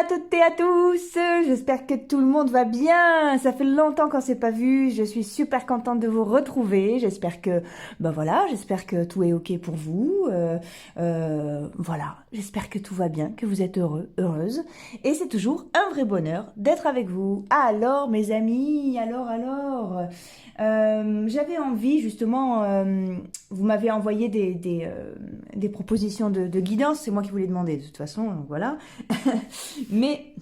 toutes et à tous, j'espère que tout le monde va bien, ça fait longtemps qu'on s'est pas vu, je suis super contente de vous retrouver, j'espère que, j'espère que tout est ok pour vous, voilà, j'espère que tout va bien, que vous êtes heureux, heureuse, et c'est toujours un vrai bonheur d'être avec vous. Alors mes amis, j'avais envie justement, vous m'avez envoyé des propositions de guidance, c'est moi qui vous les demandé de toute façon, donc voilà. Mais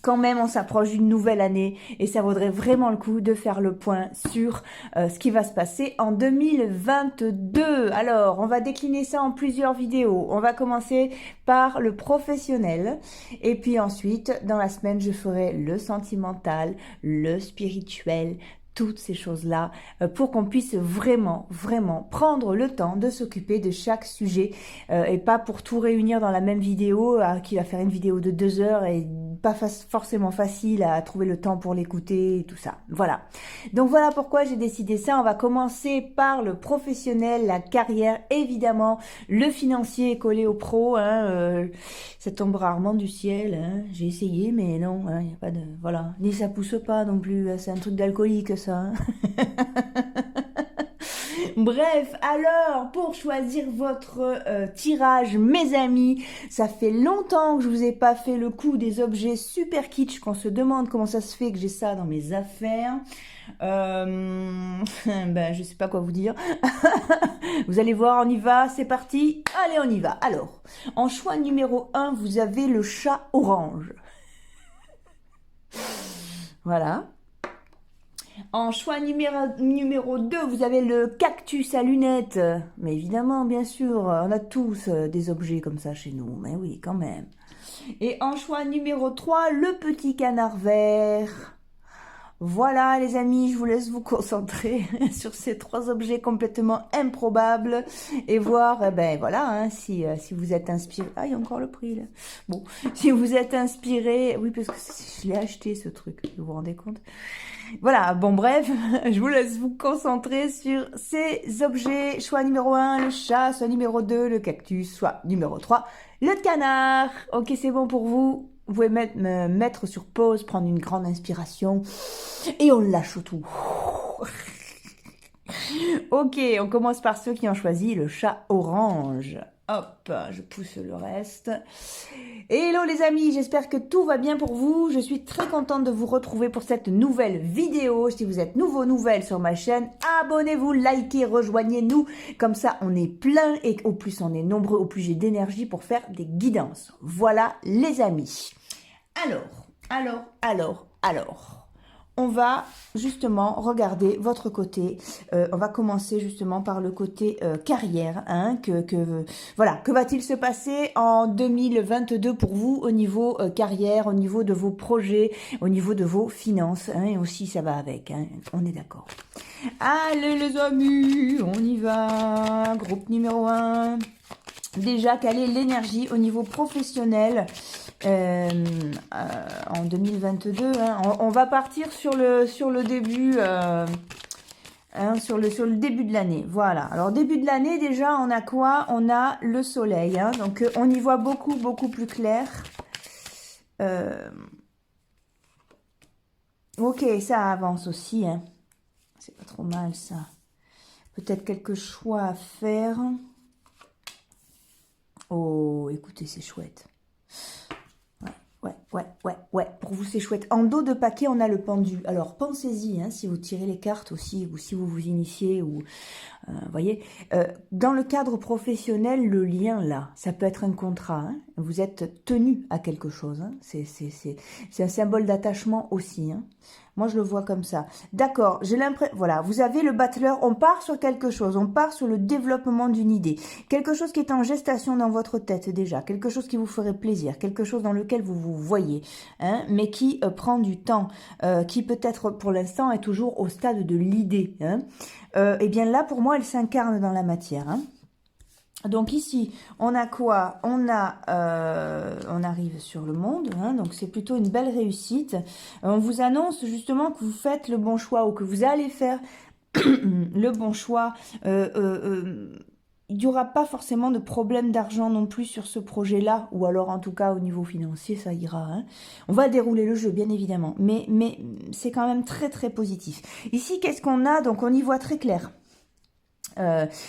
quand même, on s'approche d'une nouvelle année et ça vaudrait vraiment le coup de faire le point sur ce qui va se passer en 2022. Alors, on va décliner ça en plusieurs vidéos. On va commencer par le professionnel et puis ensuite, dans la semaine, je ferai le sentimental, le spirituel, toutes ces choses-là pour qu'on puisse vraiment prendre le temps de s'occuper de chaque sujet et pas pour tout réunir dans la même vidéo qui va faire une vidéo de 2 heures et pas forcément facile à trouver le temps pour l'écouter et tout ça. Voilà. Donc voilà pourquoi j'ai décidé ça. On va commencer par le professionnel, la carrière, évidemment, le financier collé au pro. Ça tombe rarement du ciel. Hein. J'ai essayé, mais non, il n'y a pas de... Voilà. Ni ça pousse pas non plus. C'est un truc d'alcoolique, ça. Hein. Bref, alors, pour choisir votre tirage, mes amis, ça fait longtemps que je vous ai pas fait le coup des objets super kitsch, qu'on se demande comment ça se fait que j'ai ça dans mes affaires. Je sais pas quoi vous dire. Vous allez voir, on y va, c'est parti. Allez, on y va. Alors, en choix numéro 1, vous avez le chat orange. Voilà. En choix numéro 2, vous avez le cactus à lunettes. Mais évidemment, bien sûr, on a tous des objets comme ça chez nous. Mais oui, quand même. Et en choix numéro 3, le petit canard vert. Voilà les amis, je vous laisse vous concentrer sur ces 3 objets complètement improbables et voir, si vous êtes inspiré. Ah, il y a encore le prix là. Bon, si vous êtes inspiré, oui parce que je l'ai acheté ce truc, vous vous rendez compte? Voilà, bon bref, je vous laisse vous concentrer sur ces objets. Choix numéro 1, le chat, soit numéro 2, le cactus, soit numéro 3, le canard. Ok, c'est bon pour vous? Vous pouvez me mettre sur pause, prendre une grande inspiration et on lâche tout. Ok, on commence par ceux qui ont choisi le chat orange. Hop, je pousse le reste. Hello les amis, j'espère que tout va bien pour vous. Je suis très contente de vous retrouver pour cette nouvelle vidéo. Si vous êtes nouvelle sur ma chaîne, abonnez-vous, likez, rejoignez-nous. Comme ça, on est plein et au plus on est nombreux, au plus j'ai d'énergie pour faire des guidances. Voilà les amis. Alors. On va justement regarder votre côté. On va commencer justement par le côté carrière. Que va-t-il se passer en 2022 pour vous au niveau carrière, au niveau de vos projets, au niveau de vos finances, et aussi ça va avec. On est d'accord. Allez les amis, on y va. Groupe numéro 1. Déjà, quelle est l'énergie au niveau professionnel en 2022 on va partir sur le début sur le début de l'année. Voilà. Alors début de l'année déjà, on a quoi? On a le soleil. Donc on y voit beaucoup plus clair. Ok, ça avance aussi. C'est pas trop mal ça. Peut-être quelques choix à faire. Oh, écoutez, c'est chouette. Ouais. Pour vous, c'est chouette. En dos de paquet, on a le pendu. Alors, pensez-y, si vous tirez les cartes aussi, ou si vous vous initiez, ou... voyez, dans le cadre professionnel, le lien, là, ça peut être un contrat. Vous êtes tenu à quelque chose. C'est un symbole d'attachement aussi. Moi, je le vois comme ça. D'accord, j'ai l'impression... Voilà, vous avez le battleur, on part sur quelque chose, on part sur le développement d'une idée. Quelque chose qui est en gestation dans votre tête déjà, quelque chose qui vous ferait plaisir, quelque chose dans lequel vous vous voyez, mais qui prend du temps, qui peut-être pour l'instant est toujours au stade de l'idée. Et bien là, pour moi, elle s'incarne dans la matière. Donc ici, on a quoi? On arrive sur le monde, donc c'est plutôt une belle réussite. On vous annonce justement que vous faites le bon choix ou que vous allez faire le bon choix il n'y aura pas forcément de problème d'argent non plus sur ce projet-là, ou alors en tout cas au niveau financier, ça ira. Hein. On va dérouler le jeu, bien évidemment, mais c'est quand même très très positif. Ici, qu'est-ce qu'on a? Donc on y voit très clair.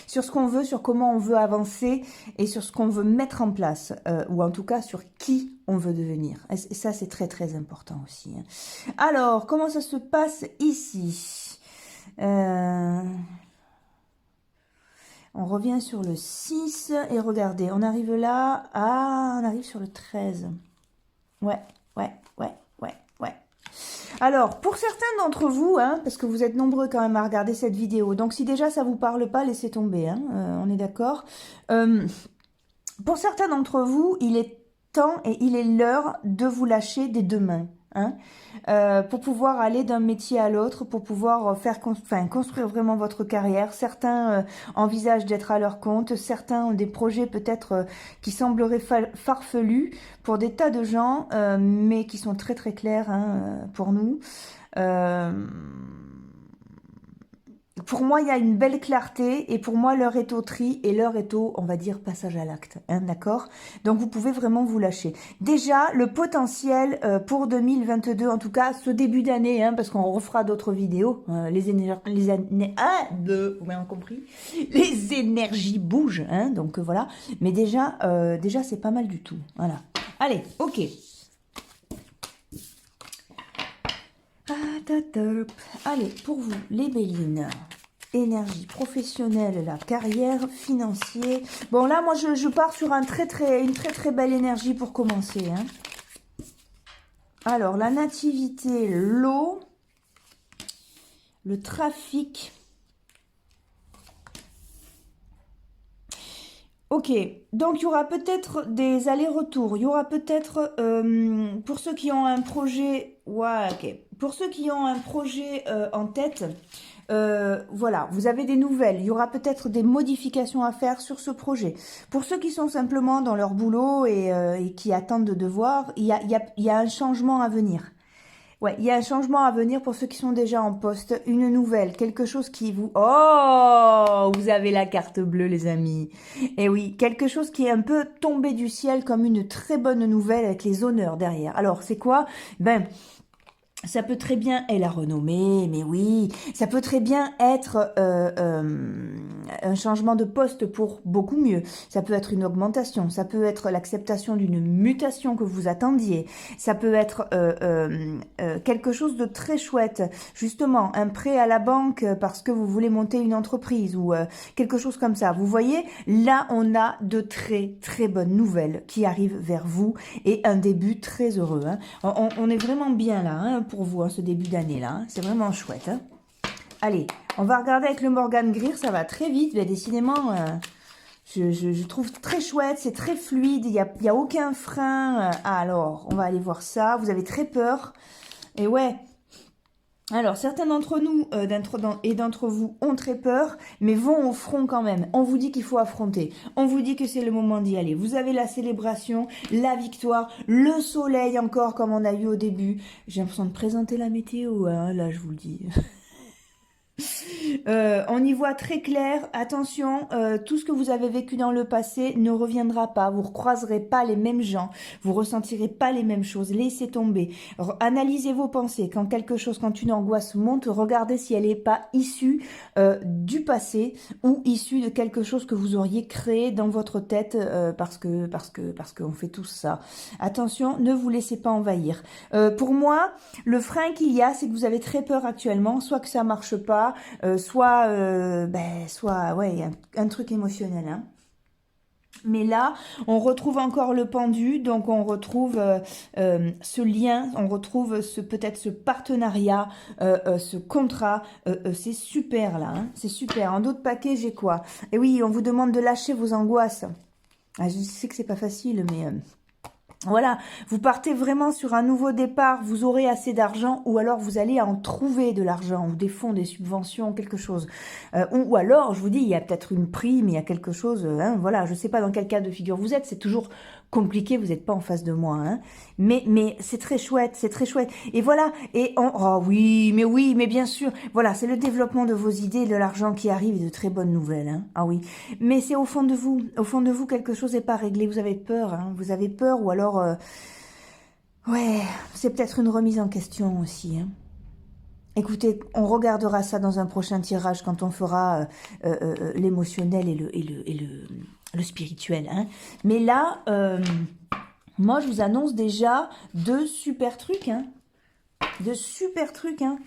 Sur ce qu'on veut, sur comment on veut avancer et sur ce qu'on veut mettre en place, ou en tout cas sur qui on veut devenir. Et ça, c'est très très important aussi. Hein. Alors, comment ça se passe ici? On revient sur le 6 et regardez, on arrive là, on arrive sur le 13. Ouais. Alors, pour certains d'entre vous, hein, parce que vous êtes nombreux quand même à regarder cette vidéo, donc si déjà ça vous parle pas, laissez tomber, hein, on est d'accord. Pour certains d'entre vous, il est temps et il est l'heure de vous lâcher des deux mains. Hein, pour pouvoir aller d'un métier à l'autre, pour pouvoir construire vraiment votre carrière. Certains envisagent d'être à leur compte, certains ont des projets peut-être qui sembleraient farfelus pour des tas de gens, mais qui sont très très clairs hein, pour nous. Pour moi, il y a une belle clarté et pour moi, l'heure est au tri et l'heure est au, on va dire, passage à l'acte. Hein, d'accord? Donc, vous pouvez vraiment vous lâcher. Déjà, le potentiel pour 2022, en tout cas, ce début d'année, hein, parce qu'on refera d'autres vidéos, vous m'avez compris? Les énergies bougent, hein, donc voilà. Mais déjà, c'est pas mal du tout. Voilà. Allez, ok. Allez, pour vous, les Bélines, énergie professionnelle, la carrière, financier. Bon, là, moi, je pars sur une très très belle énergie pour commencer. Hein. Alors, la nativité, l'eau, le trafic. Ok, donc il y aura peut-être des allers-retours, il y aura peut-être, pour ceux qui ont un projet, ouais, ok, pour ceux qui ont un projet en tête, voilà, vous avez des nouvelles, il y aura peut-être des modifications à faire sur ce projet. Pour ceux qui sont simplement dans leur boulot et qui attendent de voir, il y a un changement à venir. Ouais, il y a un changement à venir pour ceux qui sont déjà en poste, une nouvelle, quelque chose qui vous... Oh, vous avez la carte bleue, les amis. Et oui, quelque chose qui est un peu tombé du ciel comme une très bonne nouvelle avec les honneurs derrière. Alors, c'est quoi? Ben... Ça peut très bien être la renommée, mais oui, ça peut très bien être un changement de poste pour beaucoup mieux. Ça peut être une augmentation, ça peut être l'acceptation d'une mutation que vous attendiez. Ça peut être quelque chose de très chouette, justement, un prêt à la banque parce que vous voulez monter une entreprise ou quelque chose comme ça. Vous voyez, là, on a de très très bonnes nouvelles qui arrivent vers vous et un début très heureux. Hein. On est vraiment bien là, hein, pour vous, hein, ce début d'année-là. Hein. C'est vraiment chouette. Hein. Allez, on va regarder avec le Morgan Greer, ça va très vite. Mais décidément, je trouve très chouette, c'est très fluide, il y a aucun frein. Alors, on va aller voir ça. Vous avez très peur. Et ouais... Alors, certains d'entre nous et d'entre vous ont très peur, mais vont au front quand même. On vous dit qu'il faut affronter. On vous dit que c'est le moment d'y aller. Vous avez la célébration, la victoire, le soleil encore comme on a eu au début. J'ai l'impression de présenter la météo, hein, là je vous le dis. On y voit très clair, attention, tout ce que vous avez vécu dans le passé ne reviendra pas, vous ne recroiserez pas les mêmes gens, vous ressentirez pas les mêmes choses, laissez tomber, analysez vos pensées, quand une angoisse monte, regardez si elle n'est pas issue du passé ou issue de quelque chose que vous auriez créé dans votre tête parce qu'on fait tous ça. Attention, ne vous laissez pas envahir. Pour moi, le frein qu'il y a, c'est que vous avez très peur actuellement, soit que ça marche pas, soit ouais, un truc émotionnel. Hein. Mais là, on retrouve encore le pendu, donc on retrouve ce lien, on retrouve peut-être ce partenariat, ce contrat. C'est super là, hein, c'est super. En d'autres paquets, j'ai quoi? Et oui, on vous demande de lâcher vos angoisses. Ah, je sais que c'est pas facile, mais Voilà, vous partez vraiment sur un nouveau départ, vous aurez assez d'argent ou alors vous allez en trouver de l'argent ou des fonds, des subventions, quelque chose. Ou alors, je vous dis, il y a peut-être une prime, il y a quelque chose, hein, voilà, je ne sais pas dans quel cas de figure vous êtes, c'est toujours compliqué, vous n'êtes pas en face de moi, hein, mais c'est très chouette, c'est très chouette. Et voilà, oh oui, mais bien sûr, voilà, c'est le développement de vos idées, de l'argent qui arrive et de très bonnes nouvelles, hein, ah oui. Mais c'est au fond de vous, quelque chose n'est pas réglé, vous avez peur, hein, vous avez peur ou alors... ouais, c'est peut-être une remise en question aussi. Hein. Écoutez, on regardera ça dans un prochain tirage quand on fera l'émotionnel et le spirituel. Hein. Mais là, moi, je vous annonce déjà deux super trucs. Hein. De super trucs. Hein.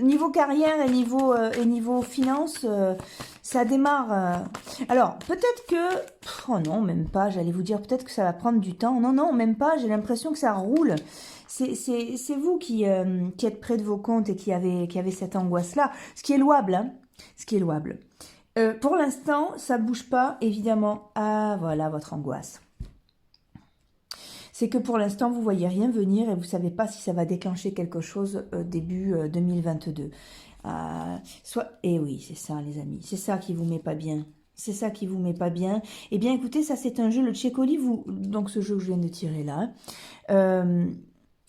Niveau carrière et niveau finance, ça démarre. Alors, peut-être que... Oh non, même pas, j'allais vous dire, peut-être que ça va prendre du temps. Non, non, même pas, j'ai l'impression que ça roule. C'est vous qui êtes près de vos comptes et qui avez cette angoisse-là. Ce qui est louable, hein. Ce qui est louable. Pour l'instant, ça bouge pas, évidemment. Ah, voilà votre angoisse. C'est que pour l'instant, vous voyez rien venir et vous savez pas si ça va déclencher quelque chose début 2022. Et oui, c'est ça, les amis. C'est ça qui vous met pas bien. C'est ça qui vous met pas bien. Eh bien, écoutez, ça, c'est un jeu, le Tchécoli, donc ce jeu que je viens de tirer là,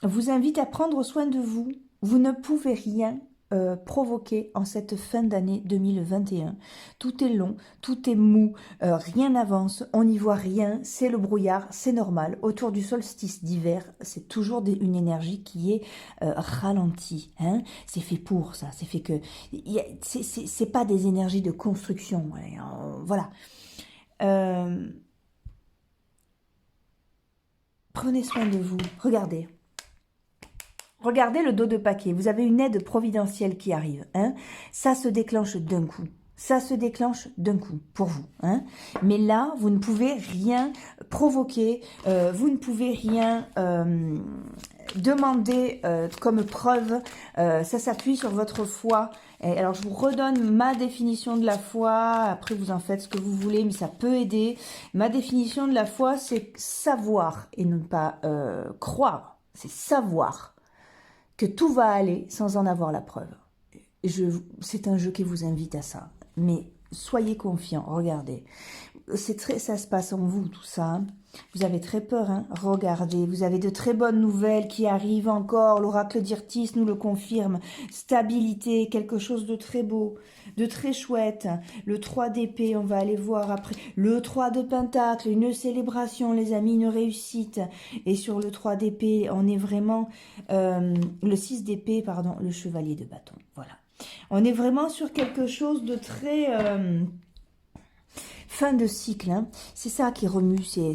vous invite à prendre soin de vous. Vous ne pouvez rien provoquer en cette fin d'année 2021. Tout est long, tout est mou, rien n'avance, on n'y voit rien, c'est le brouillard, c'est normal. Autour du solstice d'hiver, c'est toujours une énergie qui est ralentie. Hein, c'est fait pour ça, c'est fait que... C'est pas des énergies de construction. Ouais, voilà. Prenez soin de vous, regardez. Regardez le dos de paquet, vous avez une aide providentielle qui arrive. Hein. Ça se déclenche d'un coup. Ça se déclenche d'un coup pour vous. Hein. Mais là, vous ne pouvez rien provoquer, vous ne pouvez rien demander comme preuve. Ça s'appuie sur votre foi. Et alors, je vous redonne ma définition de la foi. Après, vous en faites ce que vous voulez, mais ça peut aider. Ma définition de la foi, c'est savoir et ne pas croire. C'est savoir que tout va aller sans en avoir la preuve. C'est un jeu qui vous invite à ça. Mais soyez confiants, regardez. Ça se passe en vous, tout ça. Vous avez très peur, hein. Regardez, vous avez de très bonnes nouvelles qui arrivent encore. L'oracle d'Irtis nous le confirme. Stabilité, quelque chose de très beau, de très chouette. Le 3 d'épée, on va aller voir après. Le 3 de pentacle, une célébration, les amis, une réussite. Et sur le 3 d'épée, on est vraiment... le 6 d'épée, pardon, le chevalier de bâton. Voilà. On est vraiment sur quelque chose de très... fin de cycle, hein. C'est ça qui remue, et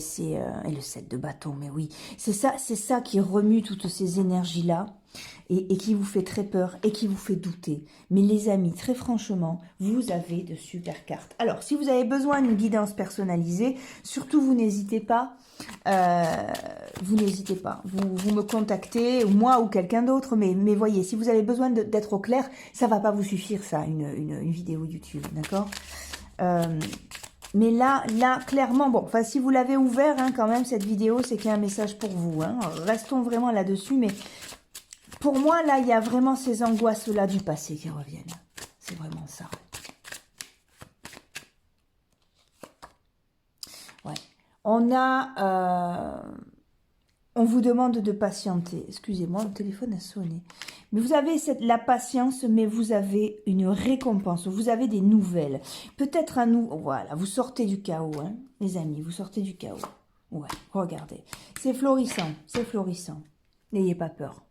le 7 de bâton, mais oui, c'est ça qui remue toutes ces énergies-là, et qui vous fait très peur, et qui vous fait douter. Mais les amis, très franchement, vous avez de super cartes. Alors, si vous avez besoin d'une guidance personnalisée, surtout vous n'hésitez pas, vous me contactez, moi ou quelqu'un d'autre, mais voyez, si vous avez besoin d'être au clair, ça va pas vous suffire ça, une vidéo YouTube, d'accord? Mais là, clairement, bon, enfin, si vous l'avez ouvert, hein, quand même, cette vidéo, c'est qu'il y a un message pour vous. Hein. Restons vraiment là-dessus, mais pour moi, là, il y a vraiment ces angoisses-là du passé qui reviennent. C'est vraiment ça. Ouais. On vous demande de patienter. Excusez-moi, le téléphone a sonné. Mais vous avez la patience, mais vous avez une récompense. Vous avez des nouvelles. Peut-être voilà, vous sortez du chaos, hein, les amis. Vous sortez du chaos. Ouais, regardez. C'est florissant, c'est florissant. N'ayez pas peur.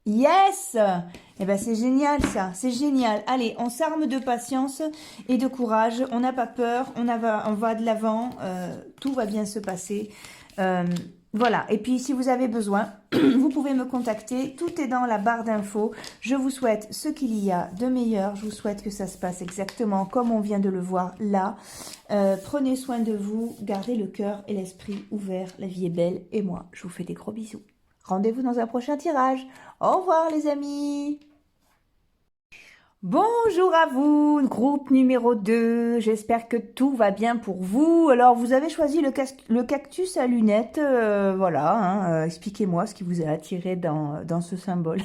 Yes! Eh ben c'est génial ça, c'est génial. Allez, on s'arme de patience et de courage. On n'a pas peur, on va de l'avant. Tout va bien se passer. Voilà, et puis si vous avez besoin, vous pouvez me contacter, tout est dans la barre d'infos. Je vous souhaite ce qu'il y a de meilleur, je vous souhaite que ça se passe exactement comme on vient de le voir là. Prenez soin de vous, gardez le cœur et l'esprit ouverts, la vie est belle et moi, je vous fais des gros bisous. Rendez-vous dans un prochain tirage. Au revoir les amis! Bonjour à vous, groupe numéro 2, j'espère que tout va bien pour vous. Alors vous avez choisi le cactus à lunettes, voilà, hein, expliquez-moi ce qui vous a attiré dans ce symbole.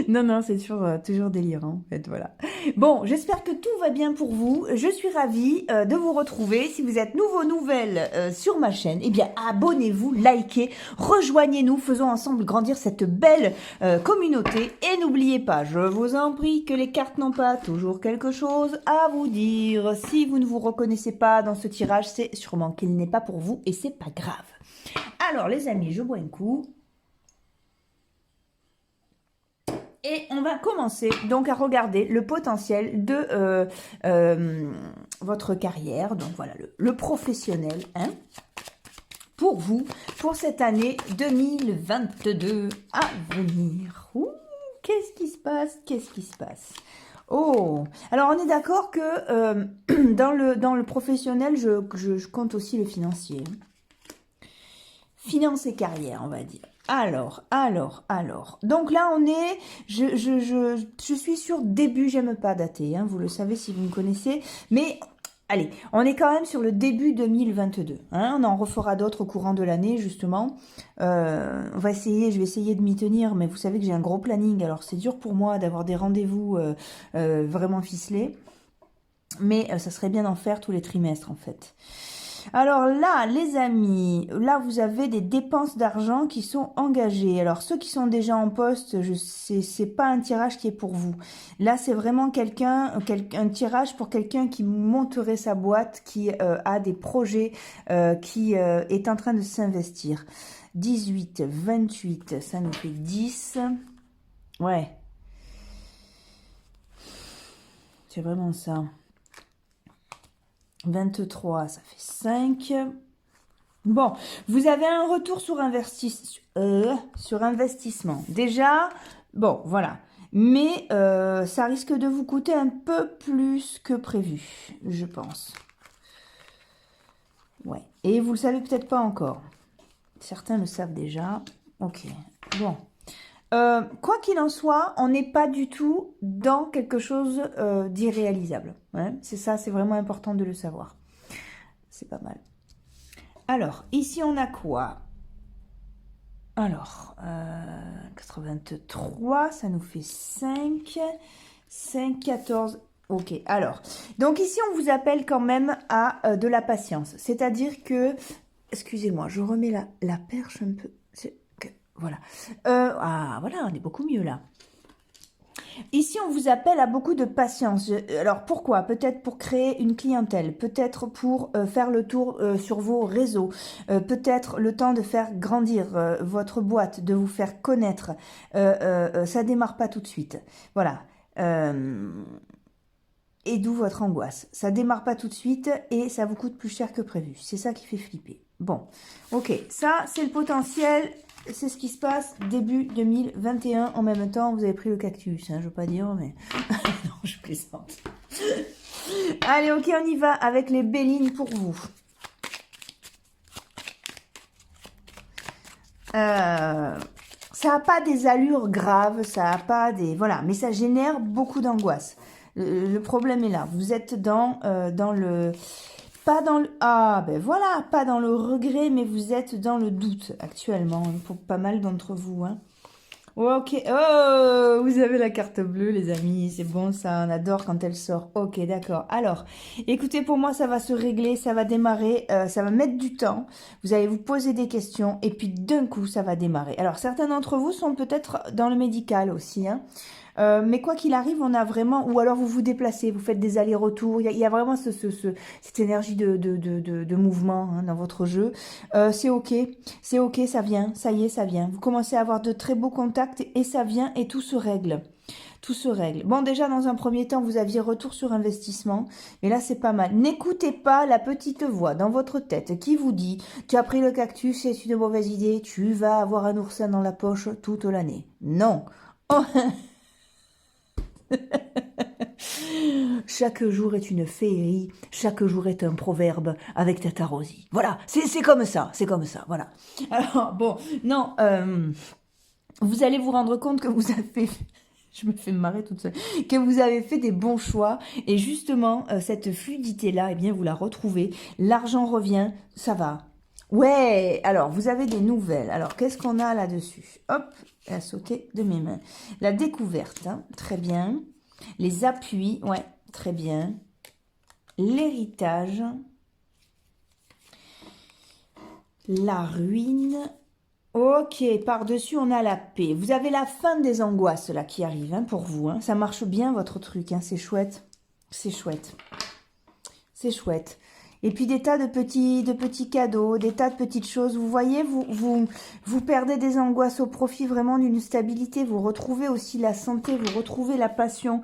Non, non, c'est toujours délirant, en fait, voilà. Bon, j'espère que tout va bien pour vous. Je suis ravie de vous retrouver. Si vous êtes nouvelle sur ma chaîne, eh bien, abonnez-vous, likez, rejoignez-nous, faisons ensemble grandir cette belle communauté. Et n'oubliez pas, je vous en prie, que les cartes n'ont pas toujours quelque chose à vous dire. Si vous ne vous reconnaissez pas dans ce tirage, c'est sûrement qu'il n'est pas pour vous et c'est pas grave. Alors, les amis, je bois un coup. Et on va commencer donc à regarder le potentiel de votre carrière, donc voilà, le professionnel, hein, pour vous, pour cette année 2022 à venir. Ouh, qu'est-ce qui se passe? Qu'est-ce qui se passe? Oh, alors on est d'accord que dans le professionnel, je compte aussi le financier. Finance et carrière, on va dire. Alors. Donc là, on est, je suis sur début, j'aime pas dater, hein, vous le savez si vous me connaissez, mais allez, on est quand même sur le début 2022. Hein, on en refera d'autres au courant de l'année, justement. Je vais essayer de m'y tenir, mais vous savez que j'ai un gros planning, alors c'est dur pour moi d'avoir des rendez-vous vraiment ficelés, mais ça serait bien d'en faire tous les trimestres, en fait. Alors là, les amis, là vous avez des dépenses d'argent qui sont engagées. Alors ceux qui sont déjà en poste, c'est pas un tirage qui est pour vous. Là, c'est vraiment un tirage pour quelqu'un qui monterait sa boîte, qui a des projets, qui est en train de s'investir. 18, 28, ça nous fait 10. Ouais. C'est vraiment ça. 23, ça fait 5. Bon, vous avez un retour sur investissement. Déjà, bon, voilà. Mais ça risque de vous coûter un peu plus que prévu, je pense. Ouais. Et vous le savez peut-être pas encore. Certains le savent déjà. Ok. Bon. Quoi qu'il en soit, on n'est pas du tout dans quelque chose d'irréalisable. Hein. C'est ça, c'est vraiment important de le savoir. C'est pas mal. Alors, ici, on a quoi? Alors, 83, ça nous fait 5. 5, 14. Ok, alors. Donc ici, on vous appelle quand même à de la patience. C'est-à-dire que... Excusez-moi, je remets la perche un peu... Voilà. Voilà, on est beaucoup mieux là. Ici, on vous appelle à beaucoup de patience. Alors, pourquoi? Peut-être pour créer une clientèle, peut-être pour faire le tour sur vos réseaux, peut-être le temps de faire grandir votre boîte, de vous faire connaître. Ça démarre pas tout de suite. Voilà. Et d'où votre angoisse. Ça démarre pas tout de suite et ça vous coûte plus cher que prévu. C'est ça qui fait flipper. Bon, ok, ça c'est le potentiel, c'est ce qui se passe début 2021. En même temps, vous avez pris le cactus, hein, je veux pas dire, mais... non, je plaisante. Allez, ok, on y va avec les bélines pour vous. Ça n'a pas des allures graves, ça n'a pas des... Voilà, mais ça génère beaucoup d'angoisse. Le problème est là, vous êtes dans le... Pas dans le... Ah, ben voilà, pas dans le regret, mais vous êtes dans le doute actuellement, hein, pour pas mal d'entre vous. Hein. Ok, oh, vous avez la carte bleue, les amis, c'est bon ça, on adore quand elle sort. Ok, d'accord. Alors, écoutez, pour moi, ça va se régler, ça va démarrer, ça va mettre du temps. Vous allez vous poser des questions, et puis d'un coup, ça va démarrer. Alors, certains d'entre vous sont peut-être dans le médical aussi, hein. Mais quoi qu'il arrive, on a vraiment... Ou alors vous vous déplacez, vous faites des allers-retours. Il y a vraiment cette énergie de mouvement hein, dans votre jeu. C'est ok, ça vient, ça y est, ça vient. Vous commencez à avoir de très beaux contacts et ça vient et tout se règle. Tout se règle. Bon, déjà, dans un premier temps, vous aviez retour sur investissement. Mais là, c'est pas mal. N'écoutez pas la petite voix dans votre tête qui vous dit « Tu as pris le cactus, c'est une mauvaise idée. Tu vas avoir un oursin dans la poche toute l'année. » Non. Oh. Chaque jour est une féerie, chaque jour est un proverbe avec Tata Rosie. Voilà, c'est comme ça, voilà. Alors, bon, non, vous allez vous rendre compte que vous avez Je me fais marrer toute seule. Que vous avez fait des bons choix. Et justement, cette fluidité-là, eh bien, vous la retrouvez. L'argent revient, ça va. Ouais, alors, vous avez des nouvelles. Alors, qu'est-ce qu'on a là-dessus? Hop, elle a sauté de mes mains. La découverte, hein, très bien. Les appuis, ouais, très bien. L'héritage. La ruine. Ok, par-dessus, on a la paix. Vous avez la fin des angoisses, là, qui arrive, hein, pour vous. Hein. Ça marche bien, votre truc, hein. C'est chouette. C'est chouette. C'est chouette. Et puis des tas de petits cadeaux, des tas de petites choses. Vous voyez, vous perdez des angoisses au profit vraiment d'une stabilité. Vous retrouvez aussi la santé, vous retrouvez la passion.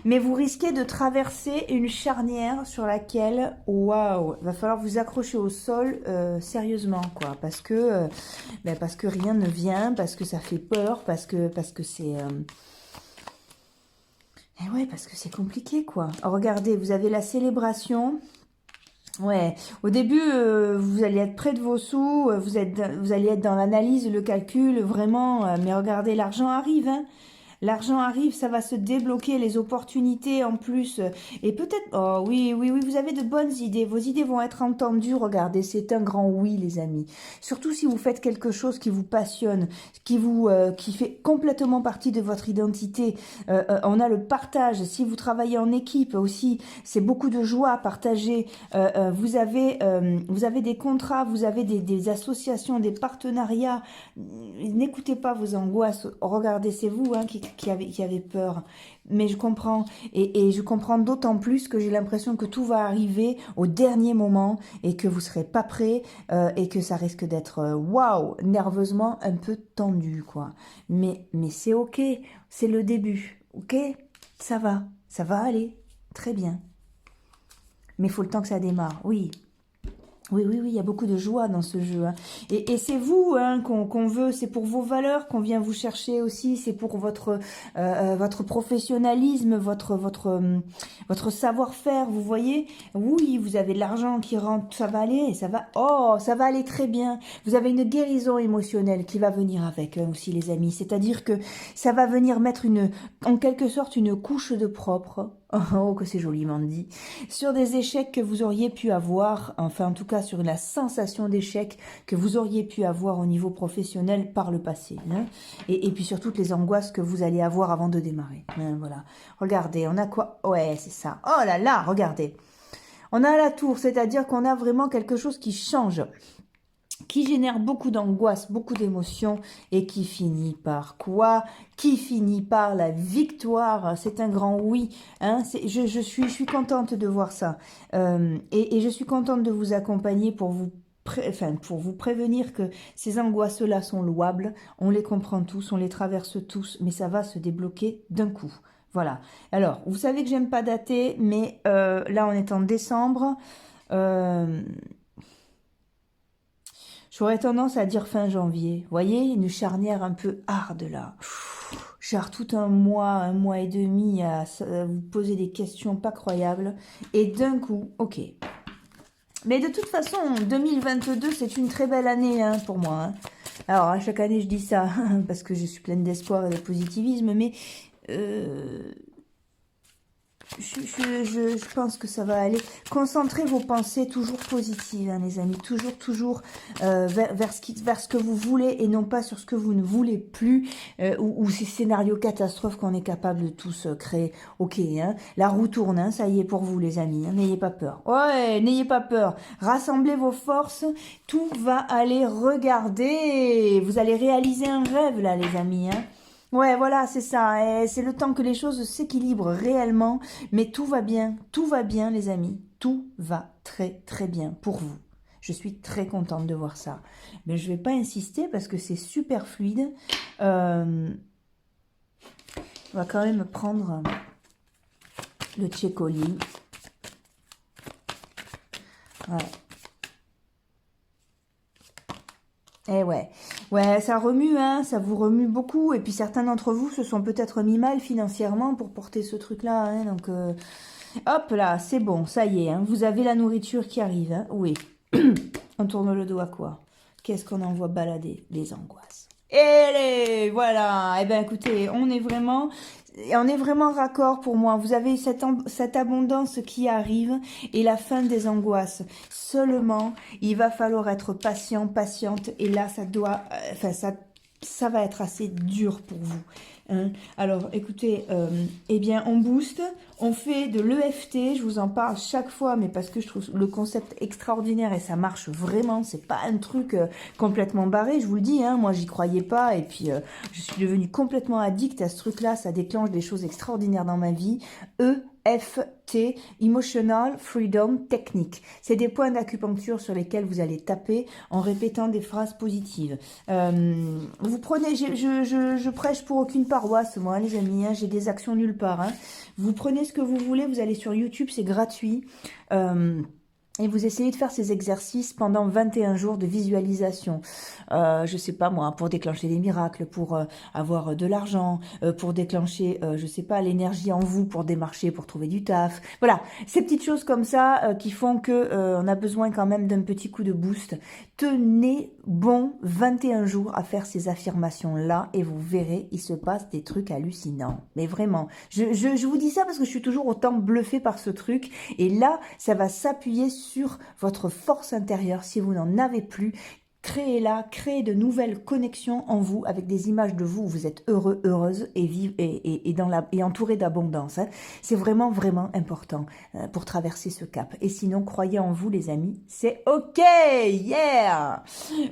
Mais vous risquez de traverser une charnière sur laquelle, waouh, va falloir vous accrocher au sol sérieusement, quoi. Parce que rien ne vient, parce que ça fait peur, parce que c'est... Et ouais, parce que c'est compliqué, quoi. Regardez, vous avez la célébration. Ouais, au début, vous allez être près de vos sous, vous allez être dans l'analyse, le calcul, vraiment. Mais regardez, l'argent arrive, hein. L'argent arrive, ça va se débloquer, les opportunités en plus. Et peut-être... Oh oui, oui, oui, vous avez de bonnes idées. Vos idées vont être entendues. Regardez, c'est un grand oui, les amis. Surtout si vous faites quelque chose qui vous passionne, qui fait complètement partie de votre identité. On a le partage. Si vous travaillez en équipe aussi, c'est beaucoup de joie à partager. Vous avez des contrats, vous avez des associations, des partenariats. N'écoutez pas vos angoisses. Regardez, c'est vous, hein, qui avait peur. Mais je comprends. Et je comprends d'autant plus que j'ai l'impression que tout va arriver au dernier moment et que vous serez pas prêt et que ça risque d'être waouh, nerveusement un peu tendu, quoi. Mais c'est ok. C'est le début. Ok? Ça va aller. Très bien. Mais il faut le temps que ça démarre. Oui. Oui, oui, oui, il y a beaucoup de joie dans ce jeu. Hein. Et c'est vous, hein, qu'on veut, c'est pour vos valeurs qu'on vient vous chercher aussi, c'est pour votre professionnalisme, votre savoir-faire, vous voyez. Oui, vous avez de l'argent qui rentre, ça va aller, ça va aller très bien. Vous avez une guérison émotionnelle qui va venir avec, hein, aussi, les amis. C'est-à-dire que ça va venir mettre en quelque sorte, une couche de propre. Oh, que c'est joliment dit. Sur des échecs que vous auriez pu avoir, enfin en tout cas sur la sensation d'échec que vous auriez pu avoir au niveau professionnel par le passé. Hein, et puis sur toutes les angoisses que vous allez avoir avant de démarrer. Hein, voilà. Regardez, on a quoi? Ouais, c'est ça. Oh là là, regardez. On a la tour, c'est-à-dire qu'on a vraiment quelque chose qui change, qui génère beaucoup d'angoisse, beaucoup d'émotions et qui finit par quoi? Qui finit par la victoire. C'est un grand oui. Hein, je suis contente de voir ça. Et je suis contente de vous accompagner pour vous prévenir que ces angoisses-là sont louables. On les comprend tous, on les traverse tous, mais ça va se débloquer d'un coup. Voilà. Alors, vous savez que j'aime pas dater, mais là, on est en décembre. J'aurais tendance à dire fin janvier. Vous voyez, une charnière un peu hard là. Genre tout un mois et demi à vous poser des questions pas croyables. Et d'un coup, ok. Mais de toute façon, 2022, c'est une très belle année, hein, pour moi. Hein. Alors, à chaque année, je dis ça parce que je suis pleine d'espoir et de positivisme, mais... Je pense que ça va aller. Concentrez vos pensées toujours positives, hein, les amis. Toujours vers ce que vous voulez et non pas sur ce que vous ne voulez plus ou ces scénarios catastrophes qu'on est capable de tous créer. Ok, hein, la roue tourne, hein, ça y est pour vous, les amis. Hein, n'ayez pas peur. Ouais, n'ayez pas peur. Rassemblez vos forces. Tout va aller. Regarder. Vous allez réaliser un rêve, là, les amis. Hein. Ouais, voilà, c'est ça. Et c'est le temps que les choses s'équilibrent réellement. Mais tout va bien, les amis. Tout va très, très bien pour vous. Je suis très contente de voir ça. Mais je ne vais pas insister parce que c'est super fluide. On va quand même prendre le Tchécoli. Ouais. Eh ouais, ça remue, hein, ça vous remue beaucoup. Et puis certains d'entre vous se sont peut-être mis mal financièrement pour porter ce truc-là. Hein, donc, hop là, c'est bon, ça y est. Hein, vous avez la nourriture qui arrive. Hein, oui, on tourne le dos à quoi? Qu'est-ce qu'on envoie balader? Les angoisses. Et voilà. Eh ben écoutez, on est vraiment raccord pour moi. Vous avez cette abondance qui arrive et la fin des angoisses. Seulement, il va falloir être patient, patiente. Et là, enfin, ça va être assez dur pour vous. Hein. Alors, écoutez, eh bien, on booste, on fait de l'EFT, je vous en parle chaque fois, mais parce que je trouve le concept extraordinaire et ça marche vraiment, c'est pas un truc complètement barré, je vous le dis, hein, moi j'y croyais pas, et puis je suis devenue complètement addict à ce truc-là, ça déclenche des choses extraordinaires dans ma vie. EFT, Emotional Freedom Technique. C'est des points d'acupuncture sur lesquels vous allez taper en répétant des phrases positives. Vous prenez, je prêche pour aucune paroisse, moi, les amis, hein, j'ai des actions nulle part. Hein. Vous prenez ce que vous voulez, vous allez sur YouTube, c'est gratuit. Et vous essayez de faire ces exercices pendant 21 jours de visualisation. Je sais pas moi, pour déclencher des miracles, pour avoir de l'argent, pour déclencher, je sais pas, l'énergie en vous, pour démarcher, pour trouver du taf. Voilà, ces petites choses comme ça qui font que on a besoin quand même d'un petit coup de boost. Tenez bon 21 jours à faire ces affirmations-là et vous verrez, il se passe des trucs hallucinants. Mais vraiment, je vous dis ça parce que je suis toujours autant bluffée par ce truc. Et là, ça va s'appuyer sur votre force intérieure. Si vous n'en avez plus, créez-la, créez de nouvelles connexions en vous avec des images de vous où vous êtes heureux, heureuse et vive et entouré d'abondance. Hein. C'est vraiment, vraiment important pour traverser ce cap. Et sinon, croyez en vous, les amis. C'est OK! Yeah!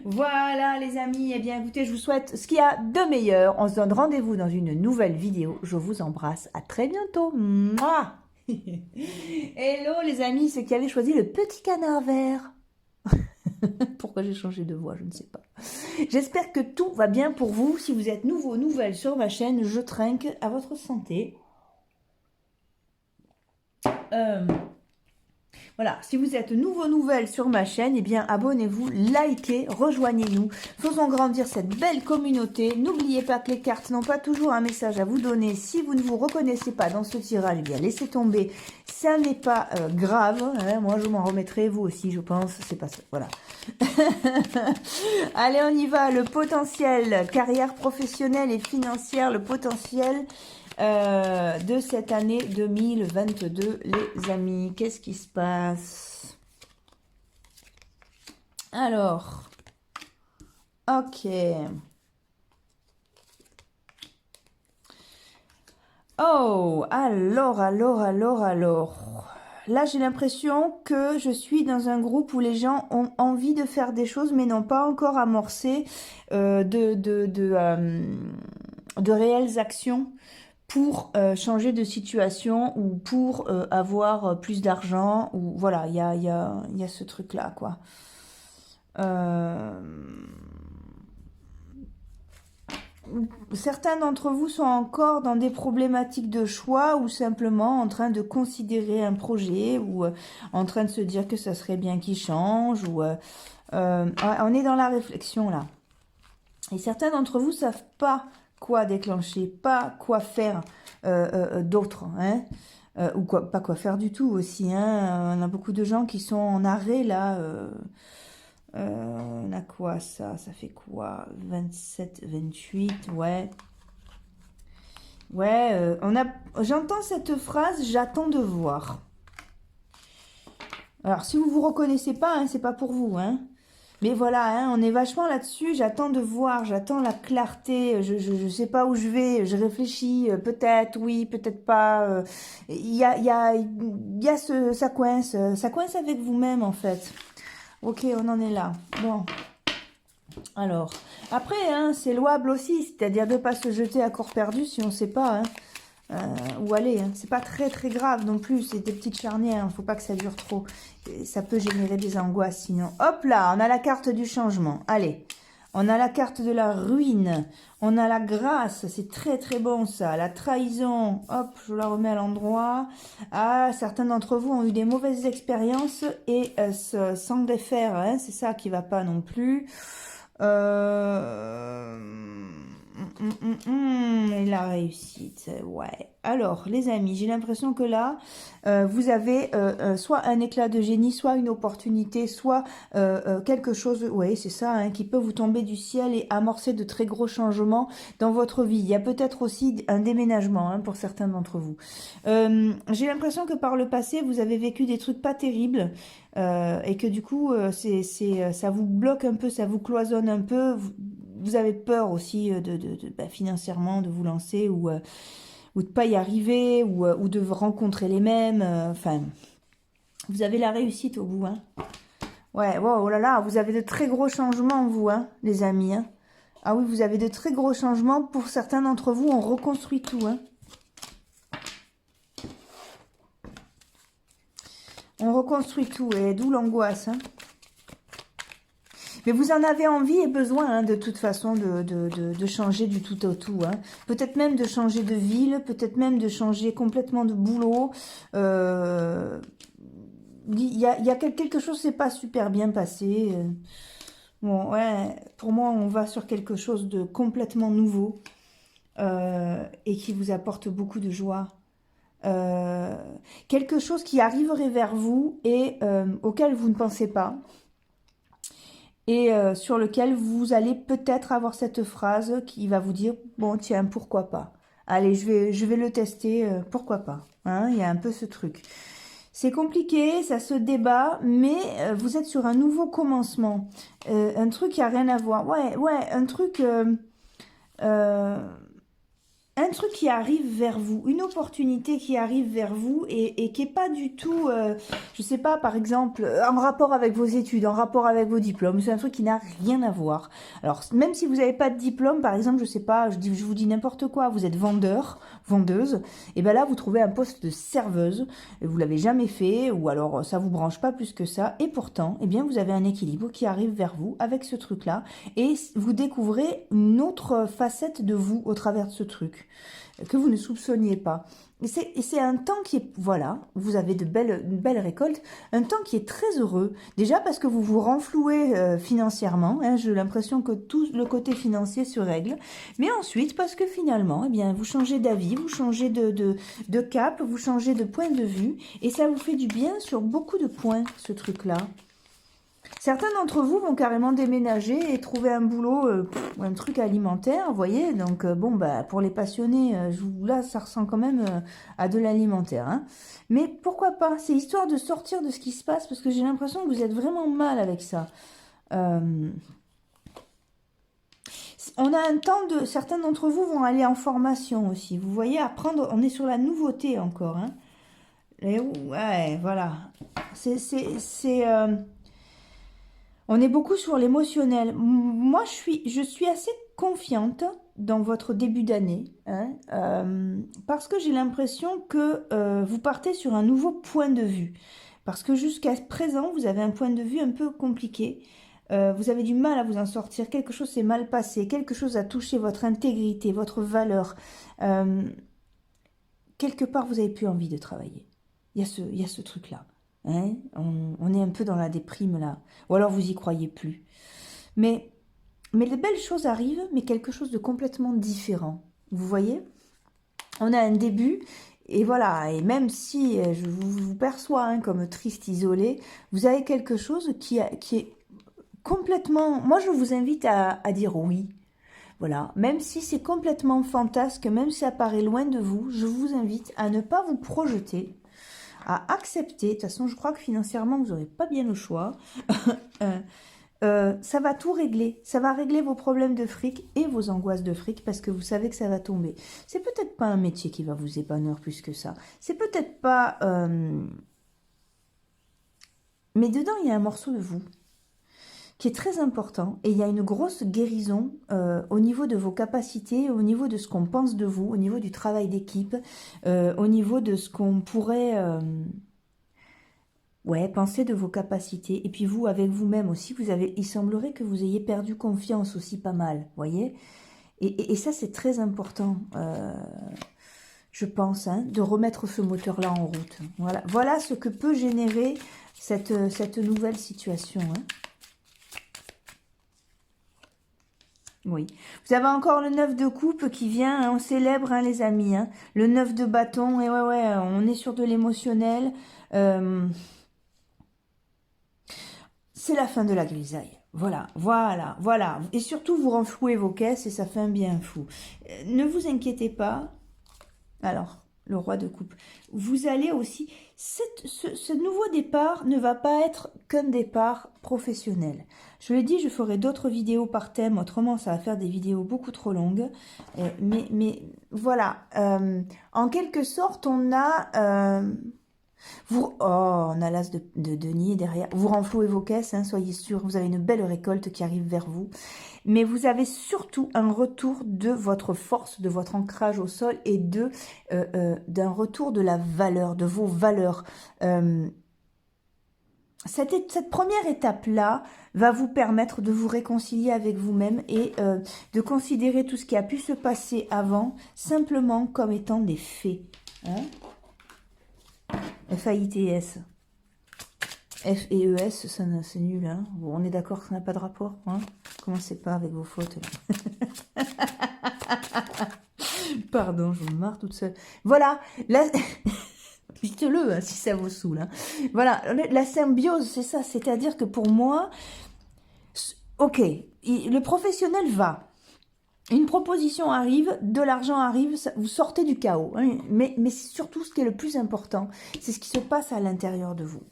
Voilà, les amis. Eh bien, écoutez, je vous souhaite ce qu'il y a de meilleur. On se donne rendez-vous dans une nouvelle vidéo. Je vous embrasse. À très bientôt. Mouah. Hello, les amis, ceux qui avaient choisi le petit canard vert. Pourquoi j'ai changé de voix, je ne sais pas. J'espère que tout va bien pour vous. Si vous êtes nouveau, nouvelle sur ma chaîne, je trinque à votre santé. Voilà, si vous êtes nouveau, nouvelle sur ma chaîne, eh bien abonnez-vous, likez, rejoignez-nous. Faisons grandir cette belle communauté. N'oubliez pas que les cartes n'ont pas toujours un message à vous donner. Si vous ne vous reconnaissez pas dans ce tirage, eh bien laissez tomber. Ça n'est pas grave. Hein. Moi, je m'en remettrai, vous aussi, je pense. C'est pas ça. Voilà. Allez, on y va. Le potentiel, carrière professionnelle et financière, le potentiel de cette année 2022, les amis. Qu'est-ce qui se passe? Alors, ok. Oh, alors. Là, j'ai l'impression que je suis dans un groupe où les gens ont envie de faire des choses, mais n'ont pas encore amorcé de réelles actions pour changer de situation ou pour avoir plus d'argent. Ou voilà, il y a ce truc-là, quoi. Certains d'entre vous sont encore dans des problématiques de choix ou simplement en train de considérer un projet ou en train de se dire que ça serait bien qu'il change. Ou on est dans la réflexion là. Et certains d'entre vous savent pas quoi déclencher, pas quoi faire d'autre, hein, ou quoi, pas quoi faire du tout aussi. Hein. On a beaucoup de gens qui sont en arrêt là. On a quoi ça? Ça fait quoi? 27, 28, ouais. Ouais, j'entends cette phrase, j'attends de voir. Alors, si vous vous reconnaissez pas, hein, c'est pas pour vous, hein. Mais voilà, hein, on est vachement là-dessus, j'attends de voir, j'attends la clarté, je sais pas où je vais, je réfléchis, peut-être oui, peut-être pas. Ça coince avec vous-même en fait. Ok, on en est là. Bon. Alors, après, hein, c'est louable aussi, c'est-à-dire de ne pas se jeter à corps perdu si on ne sait pas où aller. Hein. C'est pas très très grave non plus, c'est des petites charnières, il ne faut pas que ça dure trop. Et ça peut générer des angoisses sinon. Hop là, on a la carte du changement. Allez, on a la carte de la ruine, on a la grâce, c'est très très bon ça. La trahison, hop, je la remets à l'endroit. Ah, certains d'entre vous ont eu des mauvaises expériences et sans défaire, hein, c'est ça qui va pas non plus. Et la réussite, ouais. Alors, les amis, j'ai l'impression que là, vous avez soit un éclat de génie, soit une opportunité, soit quelque chose, ouais, c'est ça, hein, qui peut vous tomber du ciel et amorcer de très gros changements dans votre vie. Il y a peut-être aussi un déménagement, hein, pour certains d'entre vous. J'ai l'impression que par le passé, vous avez vécu des trucs pas terribles et que du coup, ça vous bloque un peu, ça vous cloisonne un peu. Vous avez peur aussi financièrement de vous lancer ou de pas y arriver ou de rencontrer les mêmes. Enfin, vous avez la réussite au bout. Hein. Ouais, wow, oh là là, vous avez de très gros changements, vous, hein, les amis. Hein. Ah oui, vous avez de très gros changements. Pour certains d'entre vous, on reconstruit tout. Hein. On reconstruit tout, et d'où l'angoisse. Hein. Mais vous en avez envie et besoin, hein, de toute façon, de changer du tout au tout. Hein. Peut-être même de changer de ville, peut-être même de changer complètement de boulot. Il y a quelque chose qui s'est pas super bien passé. Bon, ouais, pour moi, on va sur quelque chose de complètement nouveau et qui vous apporte beaucoup de joie. Quelque chose qui arriverait vers vous et auquel vous ne pensez pas. Et sur lequel vous allez peut-être avoir cette phrase qui va vous dire, bon tiens, pourquoi pas. Allez, je vais le tester, pourquoi pas. Hein, il y a un peu ce truc. C'est compliqué, ça se débat, mais vous êtes sur un nouveau commencement. Un truc qui a rien à voir. Ouais, un truc qui arrive vers vous, une opportunité qui arrive vers vous et qui n'est pas du tout, je sais pas, par exemple, en rapport avec vos études, en rapport avec vos diplômes. C'est un truc qui n'a rien à voir. Alors, même si vous n'avez pas de diplôme, par exemple, je sais pas, je vous dis n'importe quoi, vous êtes vendeur, vendeuse, et ben là, vous trouvez un poste de serveuse, et vous l'avez jamais fait, ou alors ça vous branche pas plus que ça, et pourtant, eh bien, vous avez un équilibre qui arrive vers vous avec ce truc-là, et vous découvrez une autre facette de vous au travers de ce truc que vous ne soupçonniez pas. Et c'est un temps qui est, voilà, vous avez une belle récolte, un temps qui est très heureux. Déjà parce que vous vous renflouez financièrement, hein, j'ai l'impression que tout le côté financier se règle. Mais ensuite, parce que finalement, eh bien, vous changez d'avis, vous changez de cap, vous changez de point de vue, et ça vous fait du bien sur beaucoup de points, ce truc-là. Certains d'entre vous vont carrément déménager et trouver un boulot, un truc alimentaire, vous voyez. Donc, bon, bah, pour les passionnés, là, ça ressemble quand même à de l'alimentaire. Hein. Mais pourquoi pas? C'est histoire de sortir de ce qui se passe, parce que j'ai l'impression que vous êtes vraiment mal avec ça. On a un temps de... Certains d'entre vous vont aller en formation aussi. Vous voyez, apprendre, on est sur la nouveauté encore. Hein. Et ouais, voilà. On est beaucoup sur l'émotionnel. Moi, je suis assez confiante dans votre début d'année, hein, parce que j'ai l'impression que vous partez sur un nouveau point de vue. Parce que jusqu'à présent, vous avez un point de vue un peu compliqué. Vous avez du mal à vous en sortir. Quelque chose s'est mal passé. Quelque chose a touché votre intégrité, votre valeur. Quelque part, vous n'avez plus envie de travailler. Il y a ce truc-là. Hein, on est un peu dans la déprime là. Ou alors vous y croyez plus. Mais les belles choses arrivent, mais quelque chose de complètement différent. Vous voyez? On a un début, et voilà. Et même si je vous perçois hein, comme triste, isolé, vous avez quelque chose qui est complètement... Moi, je vous invite à dire oui. Voilà. Même si c'est complètement fantasque, même si ça paraît loin de vous, je vous invite à ne pas vous projeter, à accepter. De toute façon, je crois que financièrement, vous n'aurez pas bien le choix. Ça va tout régler. Ça va régler vos problèmes de fric et vos angoisses de fric parce que vous savez que ça va tomber. C'est peut-être pas un métier qui va vous épanouir plus que ça. C'est peut-être pas... Mais dedans, il y a un morceau de vous qui est très important et il y a une grosse guérison au niveau de vos capacités, au niveau de ce qu'on pense de vous, au niveau du travail d'équipe, au niveau de ce qu'on pourrait penser de vos capacités. Et puis vous, avec vous-même aussi, il semblerait que vous ayez perdu confiance aussi pas mal, voyez. Et ça, c'est très important, je pense, hein, de remettre ce moteur-là en route. Voilà ce que peut générer cette nouvelle situation, hein. Oui. Vous avez encore le 9 de coupe qui vient, hein, on célèbre, hein, les amis. Hein. Le 9 de bâton, et ouais, on est sur de l'émotionnel. C'est la fin de la grisaille. Voilà. Et surtout, vous renflouez vos caisses et ça fait un bien fou. Ne vous inquiétez pas. Alors, le roi de coupe. Vous allez aussi... Ce nouveau départ ne va pas être qu'un départ professionnel. Je l'ai dit, je ferai d'autres vidéos par thème. Autrement, ça va faire des vidéos beaucoup trop longues. Mais voilà. En quelque sorte, on a... oh, on a l'as de denier derrière. Vous renflouez vos caisses, hein, soyez sûrs. Vous avez une belle récolte qui arrive vers vous. Mais vous avez surtout un retour de votre force, de votre ancrage au sol et d'un retour de la valeur, de vos valeurs. Cette première étape-là va vous permettre de vous réconcilier avec vous-même et de considérer tout ce qui a pu se passer avant simplement comme étant des faits. Hein? F-A-I-T-S. F et E-S, c'est nul. Hein, bon, on est d'accord que ça n'a pas de rapport. Hein, commencez pas avec vos fautes. Là. Pardon, je me marre toute seule. Voilà. Là... Dites-le, hein, si ça vous saoule. Hein. Voilà, la symbiose, c'est ça. C'est-à-dire que pour moi, ok, le professionnel va. Une proposition arrive, de l'argent arrive, vous sortez du chaos. Hein, mais surtout, ce qui est le plus important, c'est ce qui se passe à l'intérieur de vous.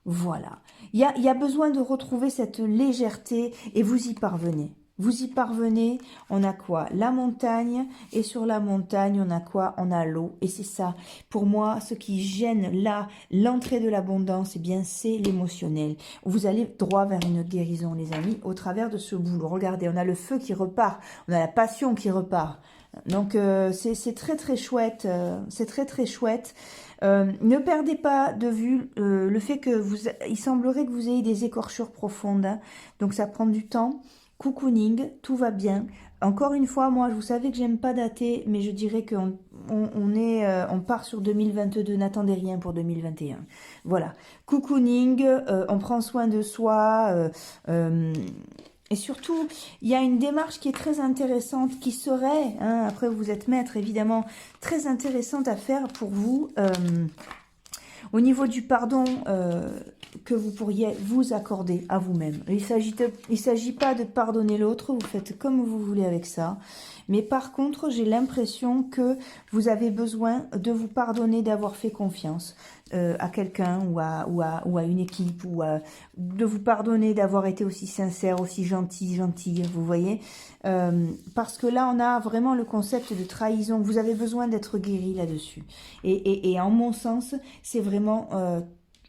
Voilà. Il y a besoin de retrouver cette légèreté et vous y parvenez. Vous y parvenez, on a quoi? La montagne, et sur la montagne, on a quoi? On a l'eau, et c'est ça. Pour moi, ce qui gêne là, l'entrée de l'abondance, eh bien, c'est l'émotionnel. Vous allez droit vers une guérison, les amis, au travers de ce boulot. Regardez, on a le feu qui repart, on a la passion qui repart. Donc, c'est très, très chouette, c'est très, très chouette. Ne perdez pas de vue le fait que il semblerait que vous ayez des écorchures profondes, hein. Donc ça prend du temps. Cocooning, tout va bien. Encore une fois, moi, vous savez que j'aime pas dater, mais je dirais qu'on on part sur 2022. N'attendez rien pour 2021. Voilà. Cocooning, on prend soin de soi. Et surtout, il y a une démarche qui est très intéressante, qui serait, hein, après vous êtes maître évidemment, très intéressante à faire pour vous, au niveau du pardon que vous pourriez vous accorder à vous-même. Il s'agit pas de pardonner l'autre, vous faites comme vous voulez avec ça. Mais par contre, j'ai l'impression que vous avez besoin de vous pardonner d'avoir fait confiance à quelqu'un ou à une équipe, ou de vous pardonner d'avoir été aussi sincère, aussi gentille, vous voyez. Parce que là, on a vraiment le concept de trahison. Vous avez besoin d'être guéri là-dessus. Et en mon sens, c'est vraiment...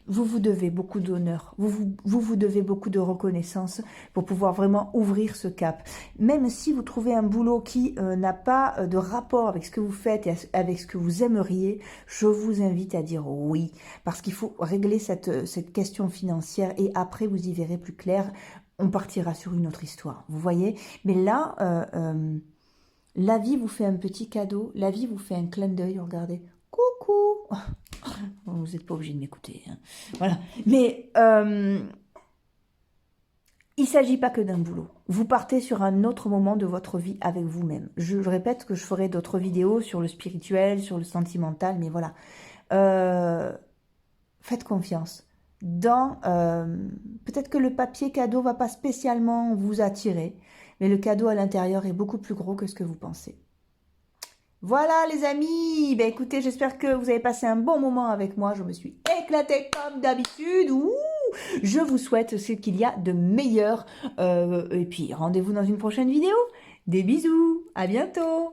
vous devez beaucoup d'honneur, vous devez beaucoup de reconnaissance pour pouvoir vraiment ouvrir ce cap. Même si vous trouvez un boulot qui n'a pas de rapport avec ce que vous faites et avec ce que vous aimeriez, je vous invite à dire oui, parce qu'il faut régler cette question financière et après vous y verrez plus clair, on partira sur une autre histoire, vous voyez. Mais là, la vie vous fait un petit cadeau, la vie vous fait un clin d'œil, regardez. Coucou. Vous n'êtes pas obligé de m'écouter. Hein. Voilà. Mais il ne s'agit pas que d'un boulot. Vous partez sur un autre moment de votre vie avec vous-même. Je répète que je ferai d'autres vidéos sur le spirituel, sur le sentimental, mais voilà. Faites confiance. Peut-être que le papier cadeau ne va pas spécialement vous attirer, mais le cadeau à l'intérieur est beaucoup plus gros que ce que vous pensez. Voilà les amis, ben écoutez, j'espère que vous avez passé un bon moment avec moi, je me suis éclatée comme d'habitude. Je vous souhaite ce qu'il y a de meilleur et puis rendez-vous dans une prochaine vidéo. Des bisous, à bientôt.